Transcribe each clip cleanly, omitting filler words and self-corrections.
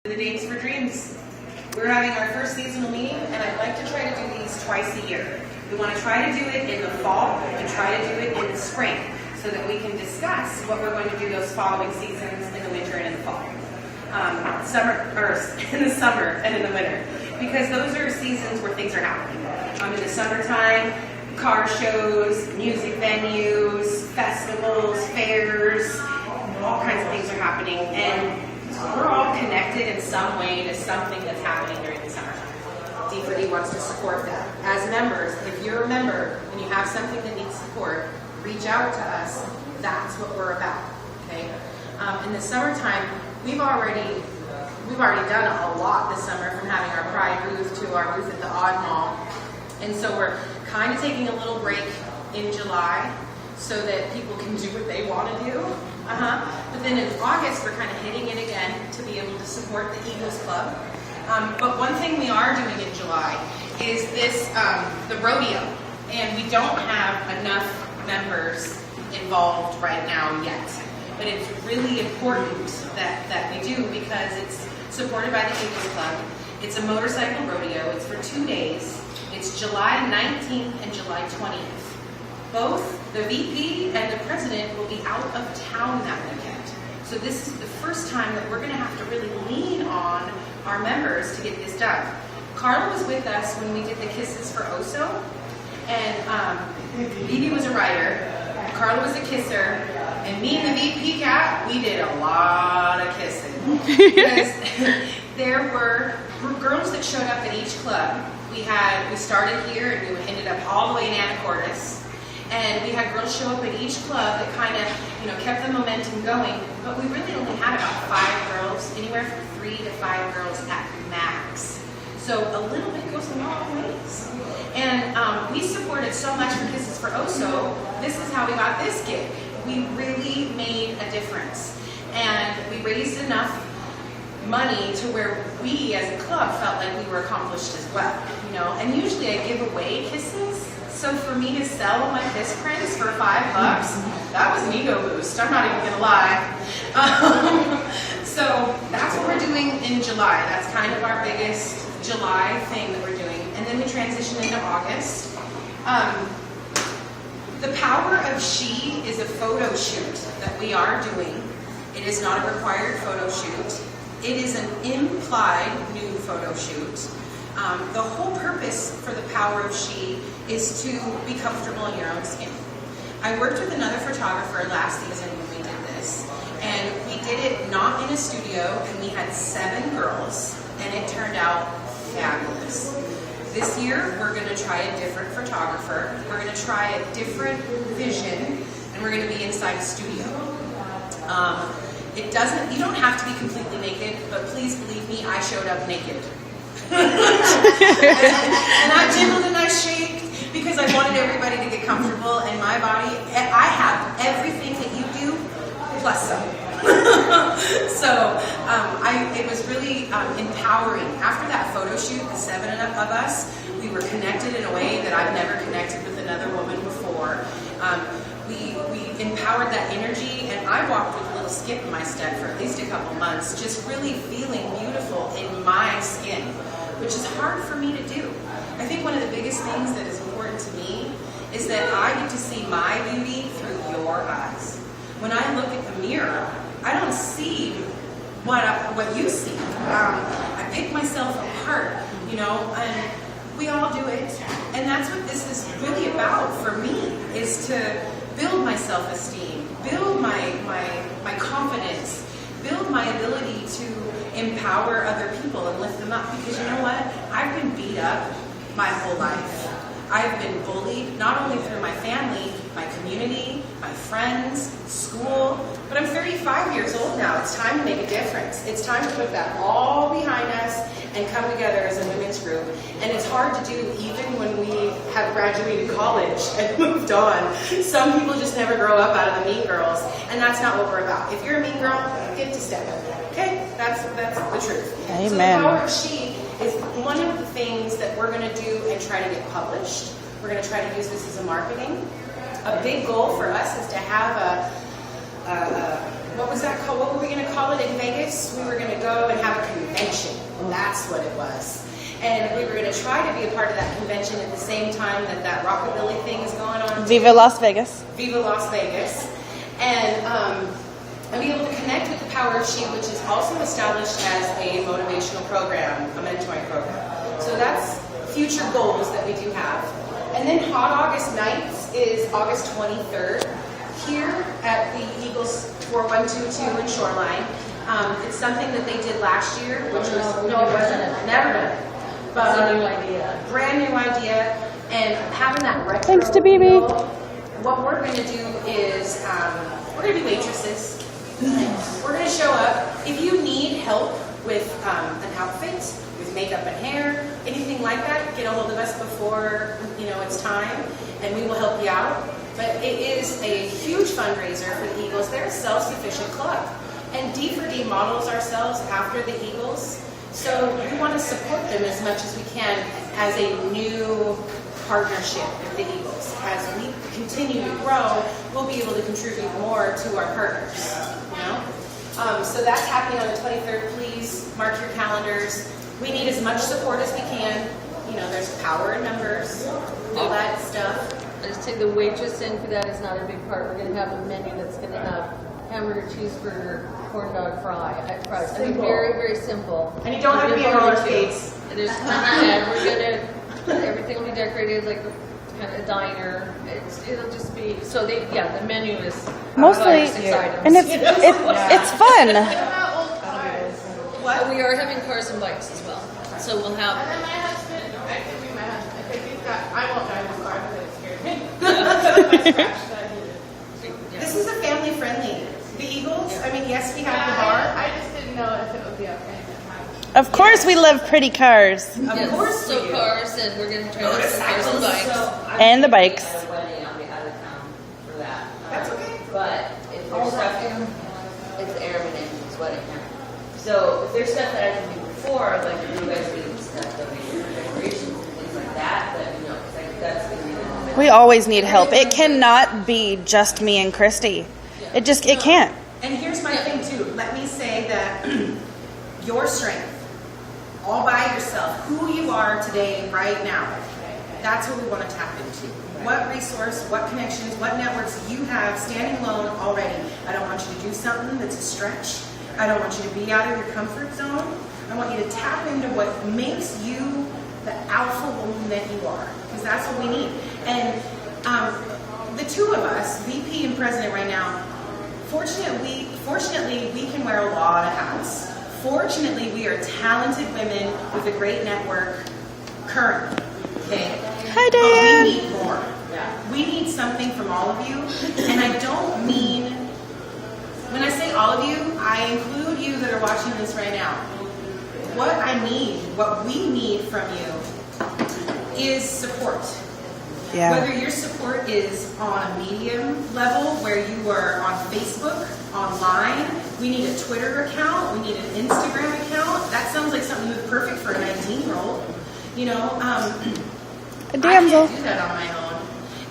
The Days for Dreams. We're having our first seasonal meeting, and I'd like to try to do these twice a year. We want to try to do it in the fall and try to do it in the spring so that we can discuss what we're going to do those following seasons in the winter and in the fall. In the summer and in the winter, because those are seasons where things are happening. In the summertime, car shows, music venues, festivals, fairs, all kinds of things are happening, and we're all connected in some way to something that's happening during the summer. D4D wants to support that. As members, if you're a member and you have something that needs support, reach out to us. That's what we're about. Okay. In the summertime, we've already done a lot this summer, from having our Pride booth to our booth at the Odd Mall, and so we're kind of taking a little break in July so that people can do what they want to do. But then in August, we're kind of hitting it again to be able to support the Eagles Club. But one thing we are doing in July is this, the rodeo. And we don't have enough members involved right now yet. But it's really important that we do, because it's supported by the Eagles Club. It's a motorcycle rodeo. It's for 2 days. It's July 19th and July 20th. Both the VP and the president will be out of town that weekend. So this is the first time that we're going to have to really lean on our members to get this done. Carla was with us when we did the Kisses for Oso, and Bibi was a writer, Carla was a kisser, and me and the VP cat, we did a lot of kissing. Because there were girls that showed up at each club. We started here and we ended up all the way in Anacortes. And we had girls show up at each club that kind of, kept the momentum going. But we really only had about 5 girls, anywhere from 3 to 5 girls at max. So a little bit goes a long ways. And we supported so much for Kisses for Oso. This is how we got this gig. We really made a difference. And we raised enough money to where we as a club felt like we were accomplished as well. And usually I give away kisses. So for me to sell my kiss prints for $5, that was an ego boost. I'm not even gonna lie. So that's what we're doing in July. That's kind of our biggest July thing that we're doing. And then we transition into August. The Power of She is a photo shoot that we are doing. It is not a required photo shoot. It is an implied nude photo shoot. The whole purpose for the Power of She is to be comfortable in your own skin. I worked with another photographer last season when we did this, and we did it not in a studio, and we had 7 girls, and it turned out fabulous. This year, we're going to try a different photographer, we're going to try a different vision, and we're going to be inside a studio. You don't have to be completely naked, but please believe me, I showed up naked. And I jiggled and I shaked because I wanted everybody to get comfortable, and my body, I have everything that you do, plus some. So it was really empowering. After that photo shoot, the 7 of us, we were connected in a way that I've never connected with another woman before. We empowered that energy, and I walked with a little skip in my step for at least a couple months, just really feeling beautiful in my skin, which is hard for me to do. I think one of the biggest things that is important to me is that I get to see my beauty through your eyes. When I look at the mirror, I don't see what you see. I pick myself apart, and we all do it. And that's what this is really about for me, is to build my self-esteem, build my confidence, build my ability to empower other people and lift them up. Because you know what? I've been beat up my whole life. I've been bullied, not only through my family, my community, my friends, school, but I'm 35 years old now. It's time to make a difference. It's time to put that all behind us and come together as a women's group. And it's hard to do even when we have graduated college and moved on. Some people just never grow up out of the Mean Girls, and that's not what we're about. If you're a mean girl, get to step up. Okay? That's the truth. Amen. So the Power of She is one of the things that we're going to do and try to get published. We're going to try to use this as a marketing. A big goal for us is to have what was was that called? What were we going to call it in Vegas? We were going to go and have a convention. That's what it was. And we were going to try to be a part of that convention at the same time that rockabilly thing is going on. Viva Las Vegas. Viva Las Vegas. And be able to connect with the Power of She, which is also established as a motivational program, a mentoring program. So that's future goals that we do have. And then Hot August Nights is August 23rd here at the Eagles 4122 in Shoreline. It's something that they did last year, which was, no, it wasn't. Never done it. But it's a new idea. Brand new idea. And having that retro Thanks to BB. feel, what we're going to do is we're going to be waitresses. We're going to show up. If you need help with an outfit, with makeup and hair, anything like that, get a hold of us before it's time, and we will help you out. But it is a huge fundraiser for the Eagles. They're a self-sufficient club. And D4D models ourselves after the Eagles. So we want to support them as much as we can as a new partnership with the Eagles. As we continue to grow, we'll be able to contribute more to our partners. So that's happening on the 23rd. Please mark your calendars. We need as much support as we can. There's power in numbers, all that stuff. I just take the waitress in for that is not a big part. We're going to have a menu that's going to have hamburger, cheeseburger, corn dog, fries. I mean, very, very simple. And you don't have to be in roller skates. We're going to, everything will be decorated like kind of a diner. It'll just be, so the menu is Mostly, 5 or 6 items. and it's fun. What? We are having cars and bikes as well. So we'll have. And then my husband, I could be my husband. I think he's got, I won't drive the car because it scares me. This is a family friendly. The Eagles, I mean, yes, we have the bar. I just didn't know if it would be okay. Of course, we love pretty cars Of course we So do. cars, and we're going to try to have some cars and bikes. and the bikes. A wedding, I'll be out of town for that. That's okay. But if there's stuff, it's Airman Engine's wedding. So if there's stuff that I can do before, like if you guys need stuff, decorations and things like that, let me know. Because I think that's going to be the moment. We always need help. It cannot be just me and Christy. It can't. And here's my thing too. Let me say that your strength, all by yourself, who you are today, right now, that's what we want to tap into. What resource, what connections, what networks you have standing alone already. I don't want you to do something that's a stretch. I don't want you to be out of your comfort zone. I want you to tap into what makes you the alpha woman that you are, because that's what we need. And the two of us, VP and president right now, fortunately, we can wear a lot of hats. Fortunately, we are talented women with a great network currently. Okay? Hi, But Diane. we need more. We need something from all of you, and I don't mean, when I say all of you, I include you that are watching this right now. What I need, what we need from you is support. Yeah. Whether your support is on a medium level, where you are on Facebook, online, we need a Twitter account, we need an Instagram account. That sounds like something that's perfect for a 19-year-old. A I damsel. can't do that on my own.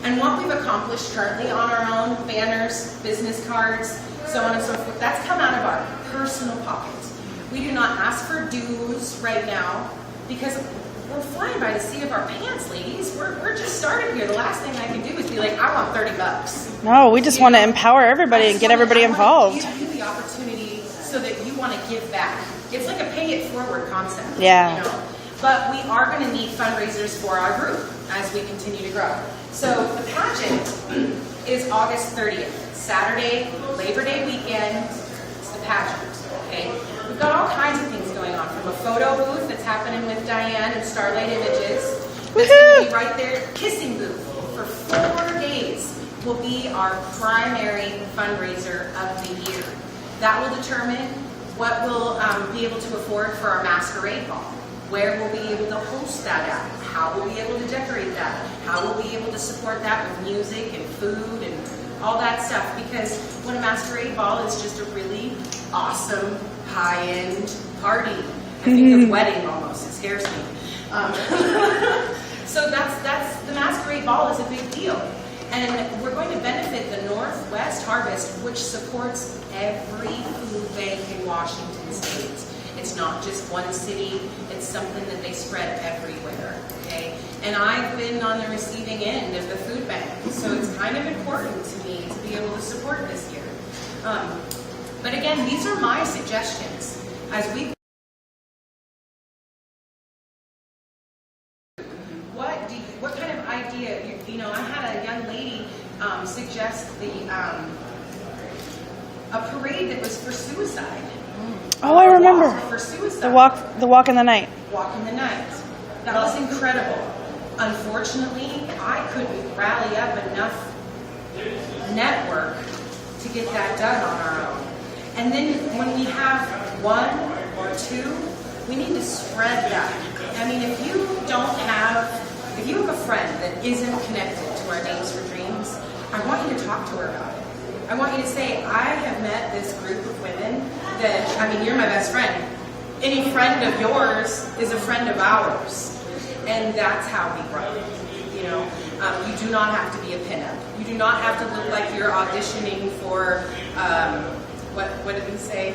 And what we've accomplished currently on our own, banners, business cards, so on and so forth, that's come out of our personal pockets. We do not ask for dues right now because we're flying by the seat of our pants, ladies. We're just started here. The last thing I can do is be like, I want $30. No, we just want to empower everybody and get everybody I involved. want to give you the opportunity so that you want to give back. It's like a pay it forward concept. Yeah. But we are going to need fundraisers for our group as we continue to grow. So the pageant is August 30th, Saturday, Labor Day weekend. It's the pageant. Okay. We've got all kinds of things going on, from a photo booth that's happening with Diane and Starlight Images. That's going to be right there. Kissing booth for 4 days will be our primary fundraiser of the year. That will determine what we'll be able to afford for our masquerade ball, where we'll be able to host that at, how we'll be able to decorate that, how we'll be able to support that with music and food and all that stuff. Because when a masquerade ball is just a really awesome high-end party, I think of wedding almost. It scares me. So that's the masquerade ball is a big deal. And we're going to benefit the Northwest Harvest, which supports every food bank in Washington State. It's not just one city, it's something that they spread everywhere, okay? And I've been on the receiving end of the food bank, so it's kind of important to me to be able to support this year. But again, these are my suggestions. As we what kind of idea, you know, I had a young lady suggest a parade that was for suicide. Oh, I remember. For suicide. The walk in the night. Walk in the night. That was incredible. Unfortunately, I couldn't rally up enough network to get that done on our own. And then when we have one or two, we need to spread that. I mean, if you have a friend that isn't connected to our Names for Dreams, I want you to talk to her about it. I want you to say, I have met this group of women that, I mean, you're my best friend. Any friend of yours is a friend of ours. And that's how we grow. You know, you do not have to be a pinup. You do not have to look like you're auditioning for, what did he say?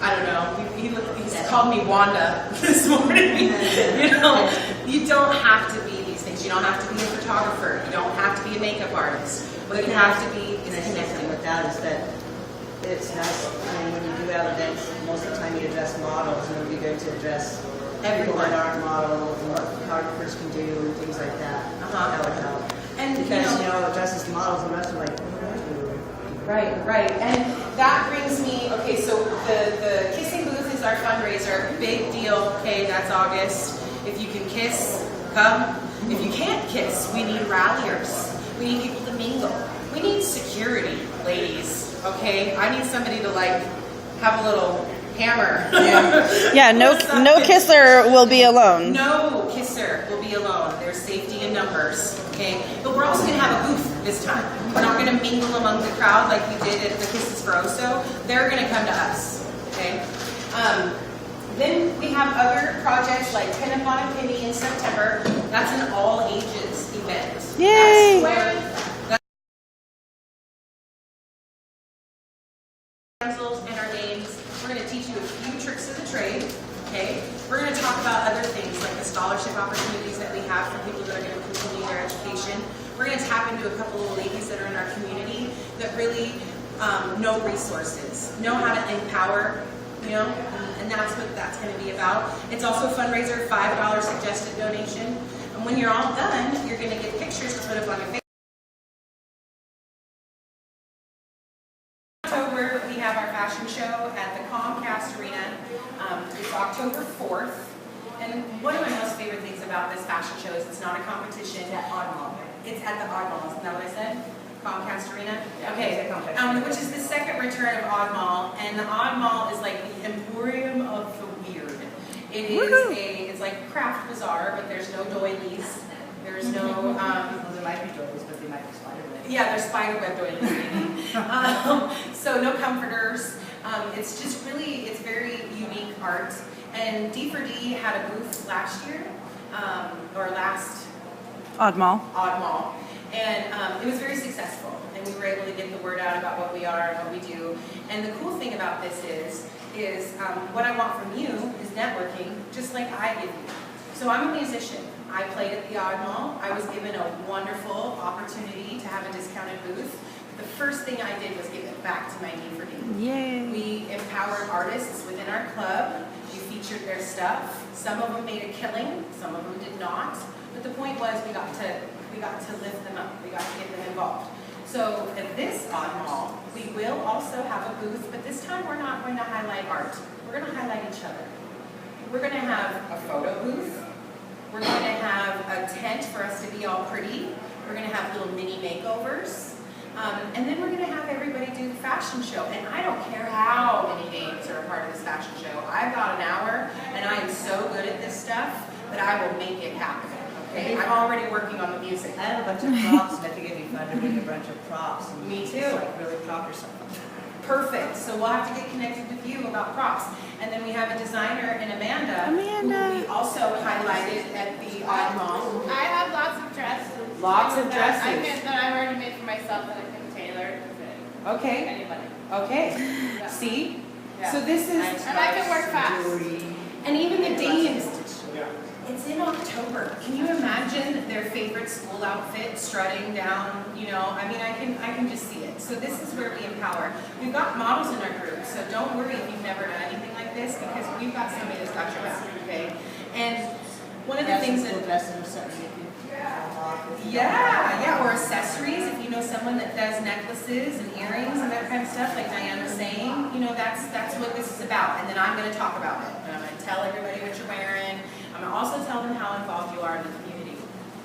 I don't know. He's called me Wanda this morning. You know, you don't have to be these things. You don't have to be a photographer. You don't have to be a makeup artist. What you have to be is connected. With that is that it's nice. I mean, when you do have events, most of the time you address models, and it would be good to address people that aren't models and what photographers can do and things like that. That would help. And because you know, addresses the models, and the rest are like, what do I do? Right. And that brings me, okay, so the kissing booth is our fundraiser. Big deal, okay, that's August. If you can kiss, come. If you can't kiss, we need ralliers. We need people to mingle. We need security, ladies, okay? I need somebody to, like, have a little hammer. Yeah, no kisser will be alone. No kisser will be alone. There's safety in numbers, okay? But we're also going to have a booth this time. We're not going to mingle among the crowd like we did at the Kisses for Oso. They're going to come to us, okay? Then we have other projects like Pin Up on a Penny in September. That's an all-ages event. Yay! That's pencils and our names. We're going to teach you a few tricks of the trade, okay? We're going to talk about other things like the scholarship opportunities that we have for people that are going to continue their education. We're going to tap into a couple of ladies that are in our community that really know resources, know how to empower, you know, and that's what that's going to be about. It's also a fundraiser, $5 suggested donation. And when you're all done, you're going to get pictures to put up on your Facebook. October, we have our fashion show at the Comcast Arena. It's October 4th. And one of my most favorite things about this fashion show is it's not a competition. It's at Oddmall. It's at the Oddmall. Isn't that what I said? Comcast Arena? Okay. Which is the second return of Oddmall. And the Oddmall is like the emporium of the weird. It is it's like craft bazaar, but there's no doilies. There's no, Well, there might be doilies, but they might be spiderweb. yeah, there's spiderweb doilies maybe. So no comforters. It's just really, it's very unique art. And D4D had a booth last year, or last Oddmall. And it was very successful. And we were able to get the word out about what we are and what we do. And the cool thing about this is what I want from you is networking, just like I give you. So I'm a musician. I played at the Oddmall. I was given a wonderful opportunity to have a discounted booth. The first thing I did was give it back to my D4D. Yay. We empowered artists within our club. We featured their stuff. Some of them made a killing, some of them did not. But the point was we got to lift them up. We got to get them involved. So at this Oddmall, we will also have a booth, but this time we're not going to highlight art. We're going to highlight each other. We're going to have a photo booth. We're going to have a tent for us to be all pretty. We're going to have little mini makeovers. And then we're going to have everybody do the fashion show. And I don't care how many names are a part of this fashion show. I've got an hour, and I am so good at this stuff that I will make it happen. Okay? I'm already working on the music. I have a bunch of props, and I think it'd be fun to bring a bunch of props. And Me too. just, like really prop yourself. Perfect. So we'll have to get connected with you about props. And then we have a designer in Amanda. Amanda. Who we also highlighted at the Oddmall. I have lots of dresses. Lots of that dresses. that I've already made for myself that I can tailor to fit Okay. anybody. Okay, see? So this is, And I can work fast. and even the Danes, it's in October. Can you imagine their favorite school outfit strutting down, you know? I mean, I can just see it. So this is where we empower. We've got models in our group, so don't worry if you've never done anything like this, because we've got somebody that's got your back, okay? And one of the things that... Yeah, or accessories. If you know someone that does necklaces and earrings and that kind of stuff, like Diane was saying, you know, that's what this is about. And then I'm going to talk about it. And I'm going to tell everybody what you're wearing. I'm going to also tell them how involved you are in the community,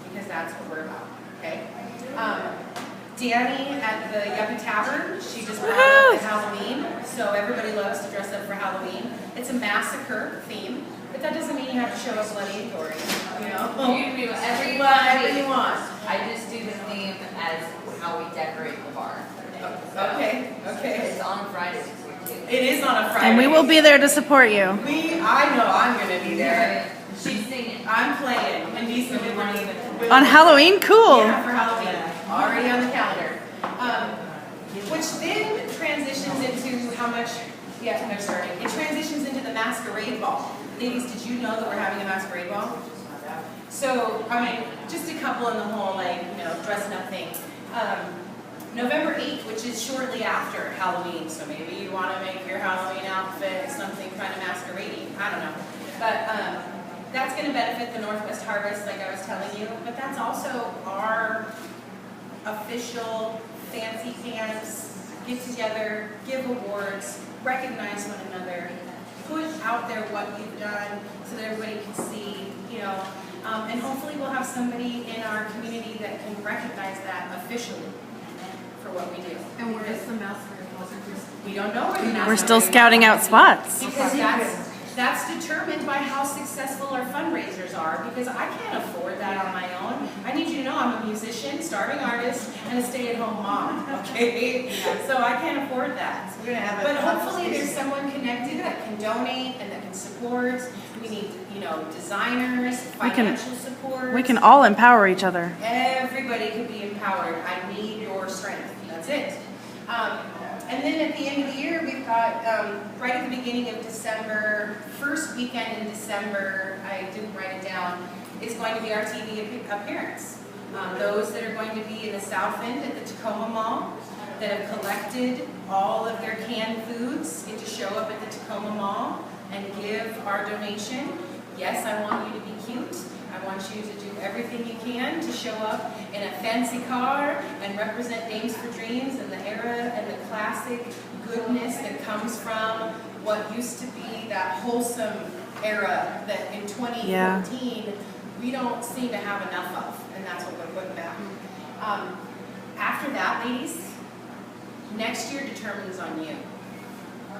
because that's what we're about, okay? Danny at the Yuppie Tavern, she just brought up the Halloween, so everybody loves to dress up for Halloween. It's a massacre theme, but that doesn't mean you have to show up bloody and gory, you know? You can do Whatever you want. I just do the theme as how we decorate the bar. Okay. It's on Fridays too. It is on a Friday. And we will be there to support you. I know I'm gonna be there. She's singing. I'm playing Indecent Liberty. On Halloween? Cool. Yeah, for Halloween. Already on the calendar. Which then transitions into how much, yeah, they're starting. It transitions into the masquerade ball. Ladies, did you know that we're having a masquerade ball? So, I mean, just a couple in the whole, like, you know, dressing up thing. November 8th, which is shortly after Halloween, so maybe you want to make your Halloween outfit something kind of masquerading. I don't know. But that's going to benefit the Northwest Harvest, like I was telling you. But that's also our official fancy pants, get together, give awards, recognize one another, put out there what you've done so that everybody can see, you know. And hopefully we'll have somebody in our community that can recognize that officially for what we do. And where is the masquerade? We don't know where the masquerade We're still scouting out spots. because that's determined by how successful our fundraisers are, because I can't afford that on my own. I need you to know I'm a musician, starving artist, and a stay-at-home mom, okay? So I can't afford that. We're gonna have a But hopefully there's someone connected that can donate and that can support. We need, you know, designers, financial support. We can all empower each other. Everybody can be empowered. I need your strength. That's it. And then at the end of the year, we've got, right at the beginning of December, first weekend in December, I didn't write it down, is going to be our TV appearance. Those that are going to be in the South End at the Tacoma Mall, that have collected all of their canned foods, get to show up at the Tacoma Mall and give our donation. Yes, I want you to be cute. I want you to do everything you can to show up in a fancy car and represent Dames for Dreams and the era and the classic goodness that comes from what used to be that wholesome era that in 2014 we don't seem to have enough of, and that's what we're putting back. After that, ladies, next year determines on you.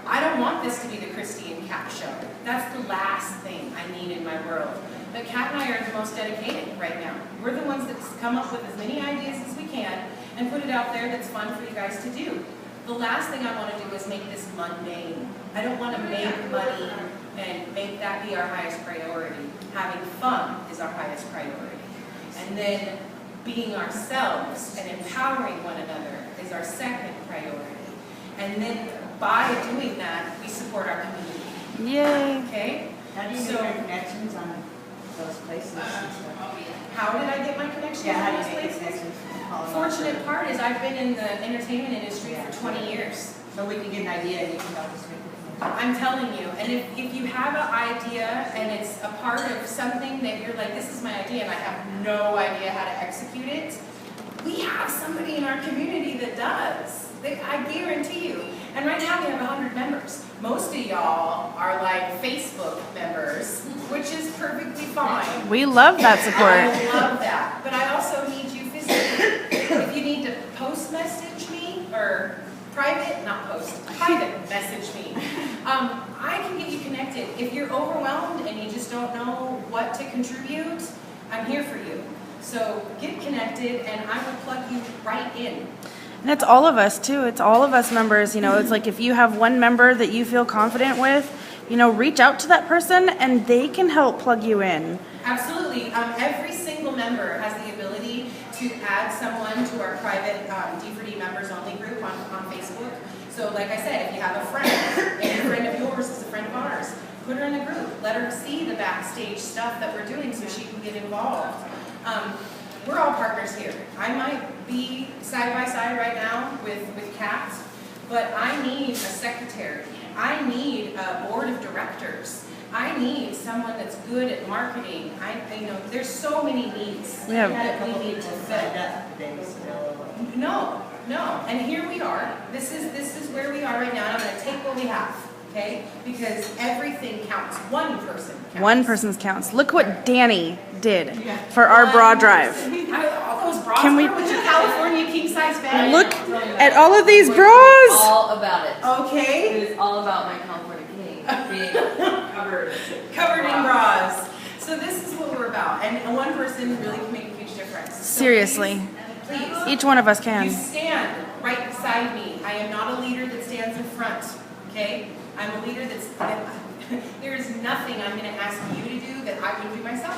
I don't want this to be the Christy and Kat show. That's the last thing I need in my world. But Kat and I are the most dedicated right now. We're the ones that come up with as many ideas as we can and put it out there that's fun for you guys to do. The last thing I want to do is make this mundane. I don't want to make money and make that be our highest priority. Having fun is our highest priority. And then being ourselves and empowering one another is our second priority. And then by doing that, we support our community. Yay. Okay? How do you make your connections on those places and stuff? How did I get my connections Yeah, how in do those you make places? connections from Colorado? Fortunate part is I've been in the entertainment industry for 20 years. So we can get an idea and you can help us make it. I'm telling you, and if you have an idea and it's a part of something that you're like, this is my idea and I have no idea how to execute it, we have somebody in our community that does. I guarantee you. And right now we have 100 members. Most of y'all are like Facebook members, which is perfectly fine. We love that I support. love that. But I also need you physically. If you need to post message me or private message me. I can get you connected. If you're overwhelmed and you just don't know what to contribute, I'm here for you. So get connected and I will plug you right in. And it's all of us too. It's all of us members. You know, it's like if you have one member that you feel confident with, you know, reach out to that person and they can help plug you in. Absolutely. Every single member has the ability to add someone to our private D4D Members Only group on Facebook. So like I said, if you have a friend, and a friend of yours is a friend of ours, put her in a group. Let her see the backstage stuff that we're doing so she can get involved. We're all partners here. I might be side by side right now with Kat, but I need a secretary. I need a board of directors. I need someone that's good at marketing. There's so many needs We have- that we need to Signed fill. up, they still. No. And here we are. This is where we are right now, and I'm gonna take what we have, okay? Because everything counts. One person counts. One person's counts. Look what Danny did for our broad drive. All those bras Can we- with your California king-size bed. Look at all of these bras. All about it. Okay. It is all about my California king being covered. Covered in bras. So this is what we're about, and one person really can make a huge difference. So Seriously. please. Each one of us You can. stand right beside me. I am not a leader that stands in front, okay? I'm a leader there is nothing I'm going to ask you to do that I wouldn't do myself.